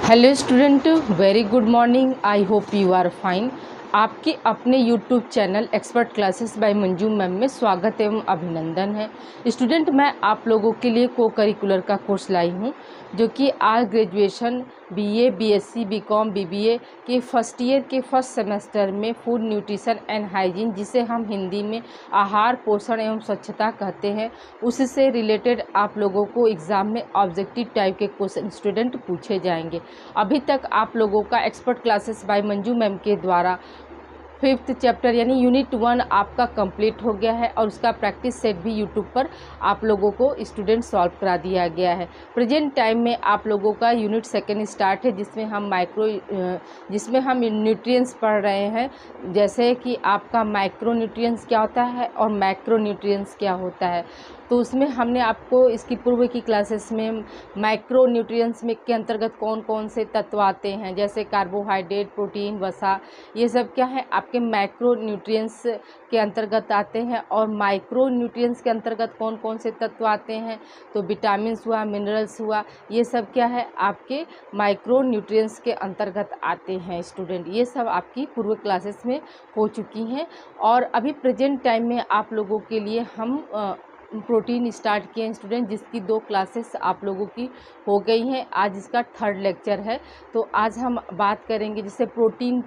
Hello student, very good morning. I hope you are fine. आपके अपने YouTube channel expert classes by Manju ma'am में स्वागत एवं अभिनंदन है। स्टूडेंट, मैं आप लोगों के लिए को करिकुलर का कोर्स लाई हूँ जो कि आज graduation BA, BSc, BCom, BBA के फर्स्ट ईयर के फर्स्ट सेमेस्टर में फूड न्यूट्रिशन एंड हाइजीन, जिसे हम हिंदी में आहार, पोषण एवं स्वच्छता कहते हैं, उससे रिलेटेड आप लोगों को एग्ज़ाम में ऑब्जेक्टिव टाइप के क्वेश्चन स्टूडेंट पूछे जाएंगे। अभी तक आप लोगों का expert classes by Manju ma'am के द्वारा 5th चैप्टर यानी यूनिट 1 आपका कंप्लीट हो गया है और उसका प्रैक्टिस सेट भी यूट्यूब पर आप लोगों को स्टूडेंट सॉल्व करा दिया गया है। प्रेजेंट टाइम में आप लोगों का यूनिट 2 स्टार्ट है, जिसमें हम न्यूट्रिएंट्स पढ़ रहे हैं, जैसे कि आपका माइक्रो न्यूट्रिएंट्स क्या होता है और मैक्रो न्यूट्रिएंट्स क्या होता है। तो उसमें हमने आपको इसकी पूर्व की क्लासेस में माइक्रो न्यूट्रिएंट्स में के अंतर्गत कौन कौन से तत्व आते हैं, जैसे कार्बोहाइड्रेट, प्रोटीन, वसा, ये सब क्या है आपके मैक्रो न्यूट्रिएंट्स के अंतर्गत आते हैं। और माइक्रो न्यूट्रिएंट्स के अंतर्गत कौन कौन से तत्व आते हैं, तो विटामिन्स हुआ, मिनरल्स हुआ, ये सब क्या है आपके माइक्रो न्यूट्रिएंट्स के अंतर्गत आते हैं। स्टूडेंट, ये सब आपकी पूर्व क्लासेस में हो चुकी हैं और अभी प्रेजेंट टाइम में आप लोगों के लिए हम प्रोटीन स्टार्ट किए हैं स्टूडेंट, जिसकी 2 क्लासेस आप लोगों की हो गई हैं। आज इसका 3rd लेक्चर है। तो आज हम बात करेंगे जैसे प्रोटीन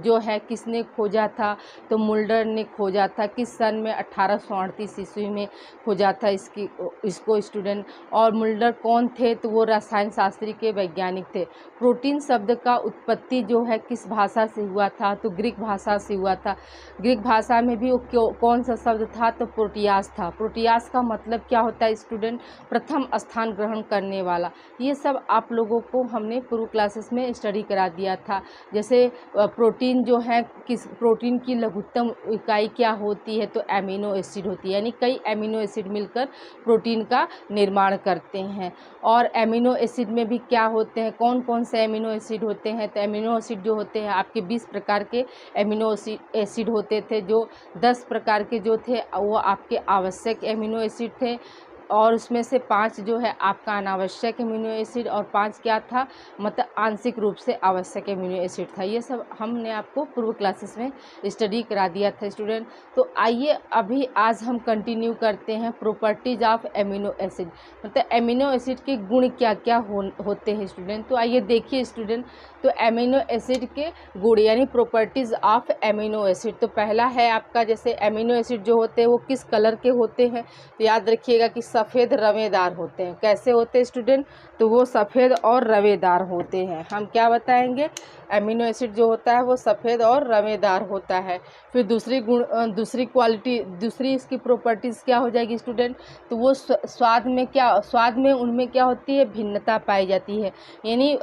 जो है किसने खोजा था, तो मुल्डर ने खोजा था। किस सन में? 1838 ईस्वी में खोजा था इसको स्टूडेंट। और मुल्डर कौन थे? तो वो रसायन शास्त्री के वैज्ञानिक थे। प्रोटीन शब्द का उत्पत्ति जो है किस भाषा से हुआ था, तो ग्रीक भाषा से हुआ था। ग्रीक भाषा में भी वो कौन सा शब्द था, तो प्रोटियास था। प्रोटियास का मतलब क्या होता है स्टूडेंट? प्रथम स्थान ग्रहण करने वाला। ये सब आप लोगों को हमने पूर्व क्लासेस में स्टडी करा दिया था। जैसे प्रोटीन जो है प्रोटीन की लघुत्तम इकाई क्या होती है, तो एमिनो एसिड होती है, यानी कई एमिनो एसिड मिलकर प्रोटीन का निर्माण करते हैं। और एमिनो एसिड में भी क्या होते हैं, कौन कौन से एमिनो एसिड होते हैं, तो एमिनो एसिड जो होते हैं आपके 20 प्रकार के एमिनो एसिड होते थे, जो 10 प्रकार के जो थे वो आपके आवश्यक एमिनो एसिड थे और उसमें से 5 जो है आपका अनावश्यक एमिनो एसिड और 5 क्या था, मतलब आंशिक रूप से आवश्यक एमिनो एसिड था। ये सब हमने आपको पूर्व क्लासेस में स्टडी करा दिया था स्टूडेंट। तो आइए अभी आज हम कंटिन्यू करते हैं प्रॉपर्टीज ऑफ एमिनो एसिड, मतलब एमिनो एसिड के गुण क्या क्या होते हैं स्टूडेंट। तो आइए देखिए स्टूडेंट, तो एमिनो एसिड के गुण यानी प्रॉपर्टीज ऑफ एमिनो एसिड। तो पहला है आपका, जैसे एमिनो एसिड जो होते हैं वो किस कलर के होते हैं, तो याद रखिएगा कि सफ़ेद रवेदार होते हैं। कैसे होते हैं स्टूडेंट? तो वो सफ़ेद और रवेदार होते हैं। हम क्या बताएंगे, एमिनो एसिड जो होता है वो सफ़ेद और रवेदार होता है। फिर दूसरी इसकी प्रॉपर्टीज़ क्या हो जाएगी स्टूडेंट, तो वो स्वाद में उनमें क्या होती है, भिन्नता पाई जाती है। यानी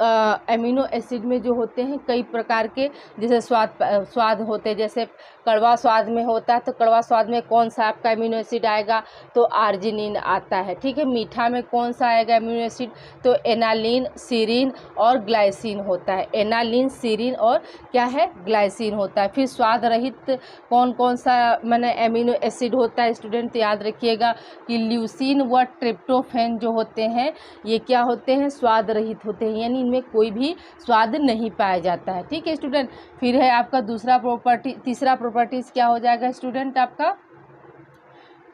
एमिनो एसिड में जो होते हैं कई प्रकार के जैसे स्वाद होते हैं, जैसे कड़वा स्वाद में होता है, तो कड़वा स्वाद में कौन सा आपका एमिनो एसिड आएगा, तो आर्जिनिन आता है। ठीक है, मीठा में कौन सा आएगा एमिनो एसिड, तो एनालिन, सीरीन और ग्लाइसिन होता है। एनालिन, सीरीन और क्या है, ग्लाइसिन होता है। फिर स्वाद रहित कौन कौन सा माने एमिनो एसिड होता है स्टूडेंट, याद रखिएगा कि ल्यूसीन व ट्रिप्टोफैन जो होते हैं ये क्या होते हैं, स्वाद रहित होते हैं, यानी इनमें कोई भी स्वाद नहीं पाया जाता है। ठीक है स्टूडेंट। फिर है आपका तीसरा प्रॉपर्टीज क्या हो जाएगा स्टूडेंट, आपका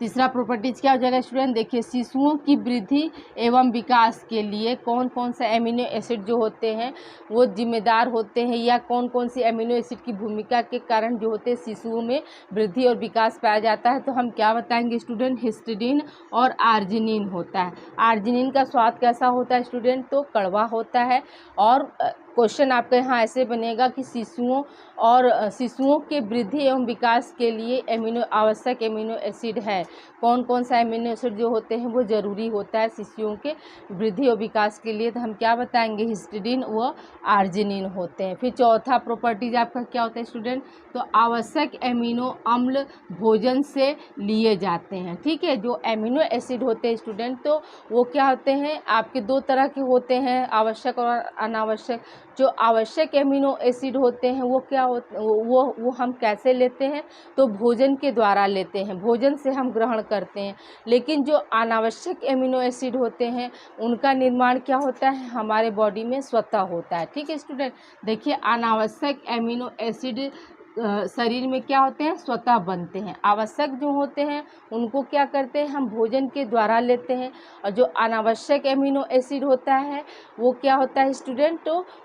तीसरा प्रॉपर्टीज क्या हो जाएगा स्टूडेंट, देखिए शिशुओं की वृद्धि एवं विकास के लिए कौन कौन सा एमिनो एसिड जो होते हैं वो जिम्मेदार होते हैं, या कौन कौन सी एमिनो एसिड की भूमिका के कारण जो होते हैं शिशुओं में वृद्धि और विकास पाया जाता है। तो हम क्या बताएंगे स्टूडेंट, हिस्टिडीन और आर्जिनिन होता है। आर्जिनिन का स्वाद कैसा होता है स्टूडेंट, तो कड़वा होता है। और क्वेश्चन आपके यहाँ ऐसे बनेगा कि शिशुओं के वृद्धि एवं विकास के लिए आवश्यक एमिनो एसिड है। कौन कौन सा एमिनो एसिड जो होते हैं वो ज़रूरी होता है शिशुओं के वृद्धि और विकास के लिए, तो हम क्या बताएंगे, हिस्टिडीन व आर्जिनिन होते हैं। फिर चौथा प्रॉपर्टीज आपका क्या होता है स्टूडेंट, तो आवश्यक एमिनो अम्ल भोजन से लिए जाते हैं। ठीक है, जो एमिनो एसिड होते हैं स्टूडेंट तो वो क्या होते हैं आपके 2 तरह के होते हैं, आवश्यक और अनावश्यक। जो आवश्यक एमिनो एसिड होते हैं वो क्या होते वो हम कैसे लेते हैं, तो भोजन के द्वारा लेते हैं, भोजन से हम ग्रहण करते हैं। लेकिन जो अनावश्यक एमिनो एसिड होते हैं उनका निर्माण क्या होता है, हमारे बॉडी में स्वतः होता है। ठीक है स्टूडेंट, देखिए अनावश्यक एमिनो एसिड शरीर में क्या होते हैं, स्वतः बनते हैं। आवश्यक जो होते हैं उनको क्या करते हैं, हम भोजन के द्वारा लेते हैं। और जो अनावश्यक एमिनो एसिड होता है वो क्या होता है स्टूडेंट,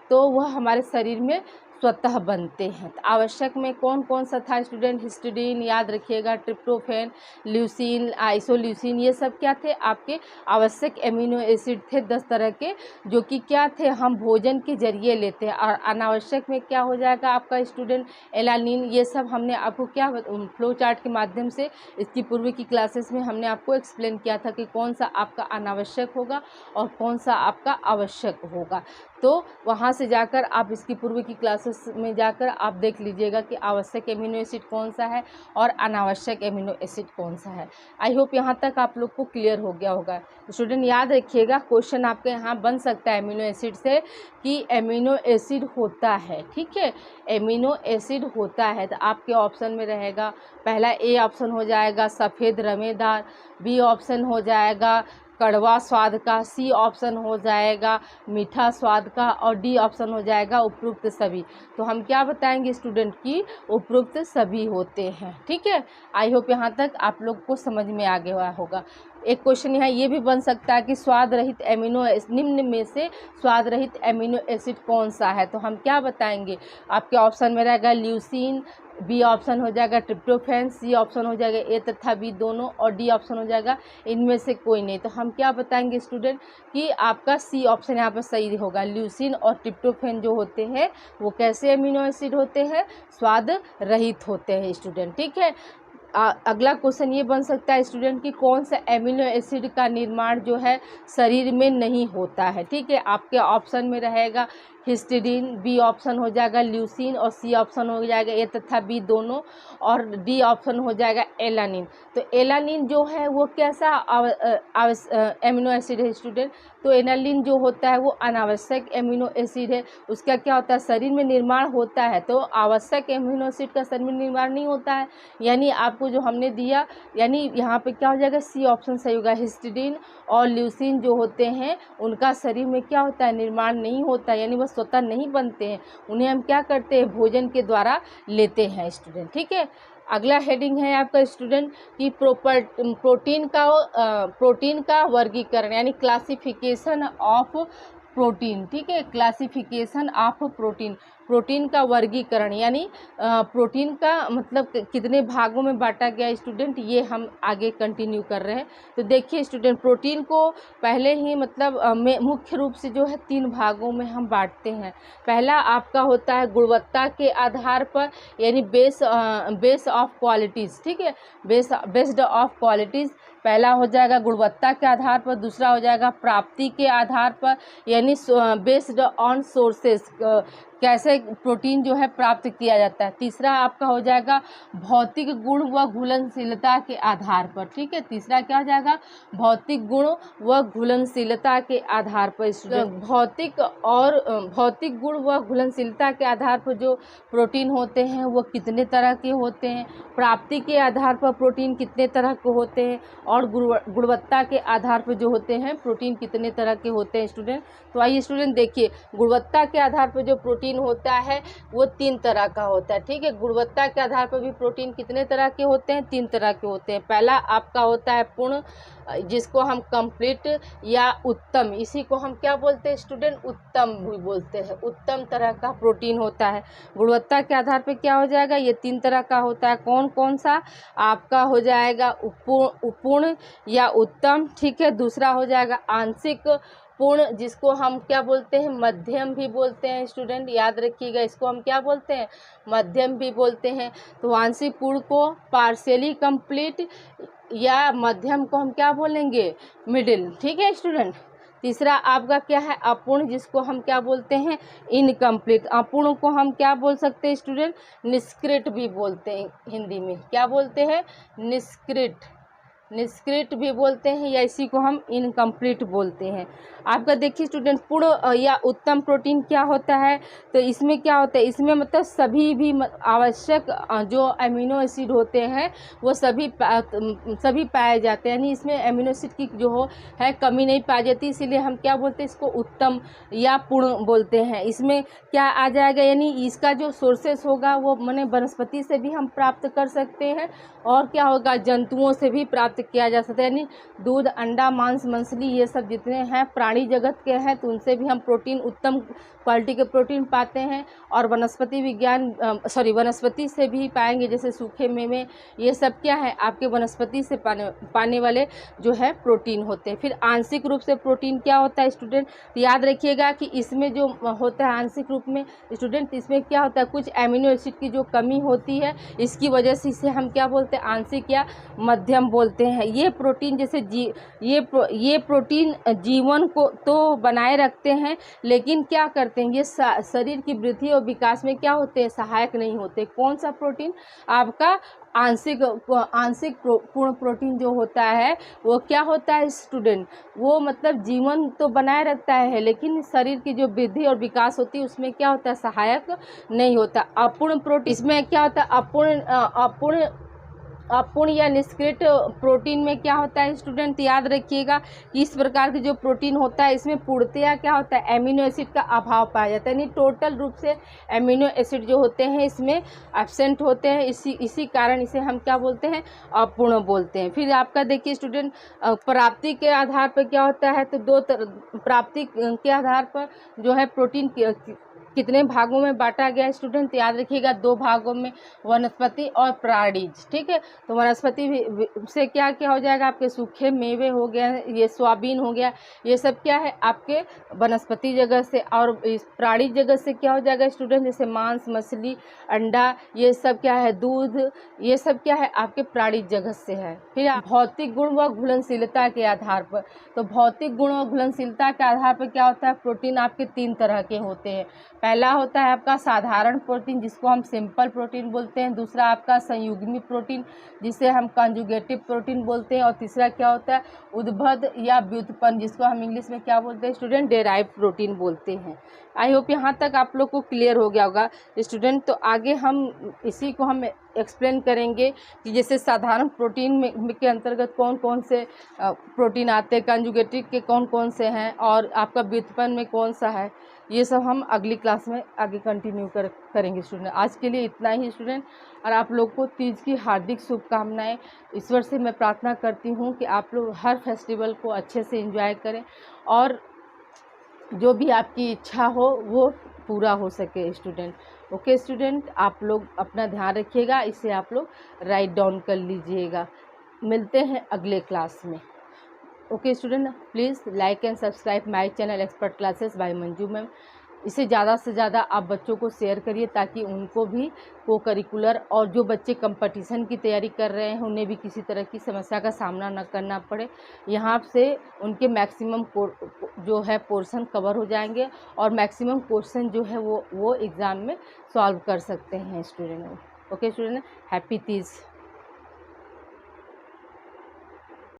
तो वह हमारे शरीर में स्वतः बनते हैं। तो आवश्यक में कौन कौन सा था स्टूडेंट, हिस्टिडीन याद रखिएगा, ट्रिप्टोफैन, ल्यूसीन, आइसोल्यूसिन, ये सब क्या थे, आपके आवश्यक एमिनो एसिड थे 10 तरह के, जो कि क्या थे, हम भोजन के जरिए लेते हैं। और अनावश्यक में क्या हो जाएगा आपका स्टूडेंट, एलानिन। ये सब हमने आपको क्या फ्लो चार्ट के माध्यम से इसकी पूर्व की क्लासेस में हमने आपको एक्सप्लेन किया था कि कौन सा आपका अनावश्यक होगा और कौन सा आपका आवश्यक होगा। तो वहाँ से जाकर आप इसकी पूर्व की क्लासेस में जाकर आप देख लीजिएगा कि आवश्यक एमिनो एसिड कौन सा है और अनावश्यक एमिनो एसिड कौन सा है। आई होप यहाँ तक आप लोग को क्लियर हो गया होगा। स्टूडेंट याद रखिएगा, क्वेश्चन आपके यहाँ बन सकता है एमिनो एसिड से कि एमिनो एसिड होता है, ठीक है, एमिनो एसिड होता है। तो आपके ऑप्शन में रहेगा, पहला ए ऑप्शन हो जाएगा सफ़ेद रमेदार, बी ऑप्शन हो जाएगा कड़वा स्वाद का, सी ऑप्शन हो जाएगा मीठा स्वाद का, और डी ऑप्शन हो जाएगा उपरोक्त सभी। तो हम क्या बताएंगे स्टूडेंट की उपरोक्त सभी होते हैं। ठीक है, आई होप यहाँ तक आप लोग को समझ में आ गया होगा। एक क्वेश्चन यहाँ ये भी बन सकता है कि स्वाद रहित एमिनो निम्न में से स्वाद रहित एमिनो एसिड कौन सा है। तो हम क्या बताएंगे, आपके ऑप्शन में रहेगा ल्यूसीन, बी ऑप्शन हो जाएगा ट्रिप्टोफैन, सी ऑप्शन हो जाएगा ए तथा बी दोनों, और डी ऑप्शन हो जाएगा इनमें से कोई नहीं। तो हम क्या बताएंगे स्टूडेंट कि आपका सी ऑप्शन यहाँ पर सही होगा। ल्यूसीन और ट्रिप्टोफैन जो होते हैं वो कैसे एमिनो एसिड होते हैं, स्वाद रहित होते हैं स्टूडेंट। ठीक है, अगला क्वेश्चन ये बन सकता है स्टूडेंट कि कौन सा एमिनो एसिड का निर्माण जो है शरीर में नहीं होता है। ठीक है, आपके ऑप्शन में रहेगा हिस्टिडीन, बी ऑप्शन हो जाएगा ल्यूसीन, और सी ऑप्शन हो जाएगा ए तथा बी दोनों, और डी ऑप्शन हो जाएगा एलानिन। तो एलानिन जो है वो कैसा एमिनो एसिड है स्टूडेंट, तो एलानिन जो होता है वो अनावश्यक एमिनो एसिड है। उसका क्या होता है, शरीर में निर्माण होता है, तो आवश्यक एमिनो एसिड का शरीर में निर्माण नहीं होता है। यानी आपको जो हमने दिया, यानी यहाँ पे क्या हो जाएगा, सी ऑप्शन सही होगा। हिस्टिडीन और ल्यूसीन जो होते हैं उनका शरीर में क्या होता है, निर्माण नहीं होता है, यानी वह स्वतः नहीं बनते हैं, उन्हें हम क्या करते हैं, भोजन के द्वारा लेते हैं स्टूडेंट। ठीक है, अगला हेडिंग है आपका स्टूडेंट कि प्रोटीन का वर्गीकरण यानी क्लासिफिकेशन ऑफ प्रोटीन। ठीक है, क्लासिफिकेशन ऑफ प्रोटीन, प्रोटीन का वर्गीकरण यानी प्रोटीन का मतलब कितने भागों में बांटा गया स्टूडेंट, ये हम आगे कंटिन्यू कर रहे हैं। तो देखिए स्टूडेंट, प्रोटीन को पहले ही मतलब मुख्य रूप से जो है 3 भागों में हम बांटते हैं। पहला आपका होता है गुणवत्ता के आधार पर, यानी बेस ऑफ क्वालिटीज़। ठीक है, बेस्ड ऑफ क्वालिटीज़ पहला हो जाएगा गुणवत्ता के आधार पर, दूसरा हो जाएगा प्राप्ति के आधार पर, यानी बेस्ड ऑन सोर्सेस, कैसे प्रोटीन जो है प्राप्त किया जाता है। तीसरा आपका हो जाएगा भौतिक गुण व घुलनशीलता के आधार पर। ठीक है, तीसरा क्या हो जाएगा, भौतिक गुण व घुलनशीलता के आधार पर। भौतिक गुण व घुलनशीलता के आधार पर जो प्रोटीन होते हैं वो कितने तरह के होते हैं, प्राप्ति के आधार पर प्रोटीन कितने तरह के होते हैं, और गुणवत्ता के आधार पर जो होते हैं प्रोटीन कितने तरह के होते हैं स्टूडेंट। तो आइए स्टूडेंट देखिए, गुणवत्ता के आधार पर जो प्रोटीन होता है वो 3 तरह का होता है। ठीक है, गुणवत्ता के आधार पर भी प्रोटीन कितने तरह के होते हैं, 3 तरह के होते हैं। पहला आपका होता है पूर्ण, जिसको हम कंप्लीट या उत्तम, इसी को हम क्या बोलते हैं स्टूडेंट, उत्तम भी बोलते हैं, उत्तम तरह का प्रोटीन होता है। गुणवत्ता के आधार पर क्या हो जाएगा, ये 3 तरह का होता है। कौन कौन सा, आपका हो जाएगा पूर्ण या उत्तम। ठीक है, दूसरा हो जाएगा आंशिक पूर्ण, जिसको हम क्या बोलते हैं, मध्यम भी बोलते हैं स्टूडेंट, याद रखिएगा, इसको हम क्या बोलते हैं, मध्यम भी बोलते हैं। तो आंशिक पूर्ण को पार्शियली कंप्लीट, या मध्यम को हम क्या बोलेंगे, मिडिल। ठीक है स्टूडेंट, तीसरा आपका क्या है अपूर्ण, जिसको हम क्या बोलते हैं, इनकम्प्लीट। अपूर्ण को हम क्या बोल सकते हैं स्टूडेंट, निष्क्रिय भी बोलते हैं, हिंदी में क्या बोलते हैं, निष्क्रिय। निष्क्रिय भी बोलते हैं या इसी को हम इनकम्प्लीट बोलते हैं। आपका देखिए स्टूडेंट, पूर्ण या उत्तम प्रोटीन क्या होता है, तो इसमें क्या होता है, इसमें मतलब सभी भी आवश्यक जो अमीनो एसिड होते हैं वो सभी पाए जाते हैं, यानी इसमें अमीनो एसिड की जो है कमी नहीं पाई जाती, इसीलिए हम क्या बोलते हैं, इसको उत्तम या पूर्ण बोलते हैं। इसमें क्या आ जाएगा, यानी इसका जो सोर्सेस होगा वो माने वनस्पति से भी हम प्राप्त कर सकते हैं, और क्या होगा, जंतुओं से भी प्राप्त किया जा सकता है, यानी दूध, अंडा, मांस, मछली, ये सब जितने हैं प्राणी जगत के हैं तो उनसे भी हम प्रोटीन, उत्तम क्वालिटी के प्रोटीन पाते हैं। और वनस्पति से भी पाएंगे, जैसे सूखे मेवे, ये सब क्या है, आपके वनस्पति से पाने वाले जो है प्रोटीन होते हैं। फिर आंशिक रूप से प्रोटीन क्या होता है स्टूडेंट, याद रखिएगा कि इसमें जो होता है आंशिक रूप में स्टूडेंट, इसमें क्या होता है, कुछ एमिनो एसिड की जो कमी होती है, इसकी वजह से इसे हम क्या बोलते हैं, आंशिक या मध्यम बोलते हैं। ये प्रोटीन जैसे ये प्रोटीन जीवन को तो बनाए रखते हैं, लेकिन क्या करते हैं, ये शरीर की वृद्धि और विकास में क्या होते हैं, सहायक नहीं होते। कौन सा प्रोटीन, आपका आंशिक पूर्ण प्रोटीन जो होता है वो क्या होता है स्टूडेंट, वो मतलब जीवन तो बनाए रखता है, लेकिन शरीर की जो वृद्धि और विकास होती है उसमें क्या होता है, सहायक नहीं होता। अपूर्ण प्रोटीन, इसमें क्या होता है, अपूर्ण या निष्क्रिय प्रोटीन में क्या होता है स्टूडेंट, याद रखिएगा कि इस प्रकार के जो प्रोटीन होता है इसमें पूर्णतया क्या होता है, एमिनो एसिड का अभाव पाया जाता है, यानी टोटल रूप से एमिनो एसिड जो होते हैं इसमें एब्सेंट होते हैं, इसी कारण इसे हम क्या बोलते हैं, अपूर्ण बोलते हैं। फिर आपका देखिए स्टूडेंट, प्राप्ति के आधार पर क्या होता है, तो प्राप्ति के आधार पर जो है प्रोटीन कितने भागों में बांटा गया है स्टूडेंट, याद रखिएगा 2 भागों में, वनस्पति और प्राणीज। ठीक है, तो वनस्पति से क्या क्या हो जाएगा, आपके सूखे मेवे हो गया, ये सोयाबीन हो गया, ये सब क्या है आपके वनस्पति जगत से, और इस प्राणी जगत से क्या हो जाएगा स्टूडेंट, जैसे मांस, मछली, अंडा, ये सब क्या है, दूध, ये सब क्या है आपके प्राणी जगत से है। फिर भौतिक गुण व घुलनशीलता के आधार पर, तो भौतिक गुण और घुलनशीलता के आधार पर क्या होता है, प्रोटीन आपके 3 तरह के होते हैं। पहला होता है आपका साधारण प्रोटीन, जिसको हम सिंपल प्रोटीन बोलते हैं। दूसरा आपका संयुग्मी प्रोटीन, जिसे हम कंजुगेटिव प्रोटीन बोलते हैं। और तीसरा क्या होता है, उद्भव या व्युत्पन्न, जिसको हम इंग्लिश में क्या बोलते हैं स्टूडेंट, डेराइव प्रोटीन बोलते हैं। आई होप यहाँ तक आप लोग को क्लियर हो गया होगा स्टूडेंट। तो आगे हम इसी को हम एक्सप्लेन करेंगे कि जैसे साधारण प्रोटीन में के अंतर्गत कौन कौन से प्रोटीन आते हैं, कंजुगेटिव के कौन कौन से हैं, और आपका व्युत्पन्न में कौन सा है, ये सब हम अगली क्लास में आगे कंटिन्यू करेंगे स्टूडेंट। आज के लिए इतना ही स्टूडेंट, और आप लोग को तीज की हार्दिक शुभकामनाएं। ईश्वर से मैं प्रार्थना करती हूँ कि आप लोग हर फेस्टिवल को अच्छे से एंजॉय करें, और जो भी आपकी इच्छा हो वो पूरा हो सके स्टूडेंट। ओके स्टूडेंट, आप लोग अपना ध्यान रखिएगा, इसे आप लोग राइट डाउन कर लीजिएगा। मिलते हैं अगले क्लास में। Okay student, please like and subscribe my channel expert classes by Manju ma'am. इसे ज़्यादा से ज़्यादा आप बच्चों को शेयर करिए, ताकि उनको भी को करिकुलर, और जो बच्चे कंपटीशन की तैयारी कर रहे हैं उन्हें भी किसी तरह की समस्या का सामना न करना पड़े। यहाँ से उनके मैक्सिमम जो है पोर्शन कवर हो जाएंगे, और मैक्सिमम क्वेश्चन जो है वो एग्ज़ाम में सॉल्व कर सकते हैं student. Okay student, happy Teej.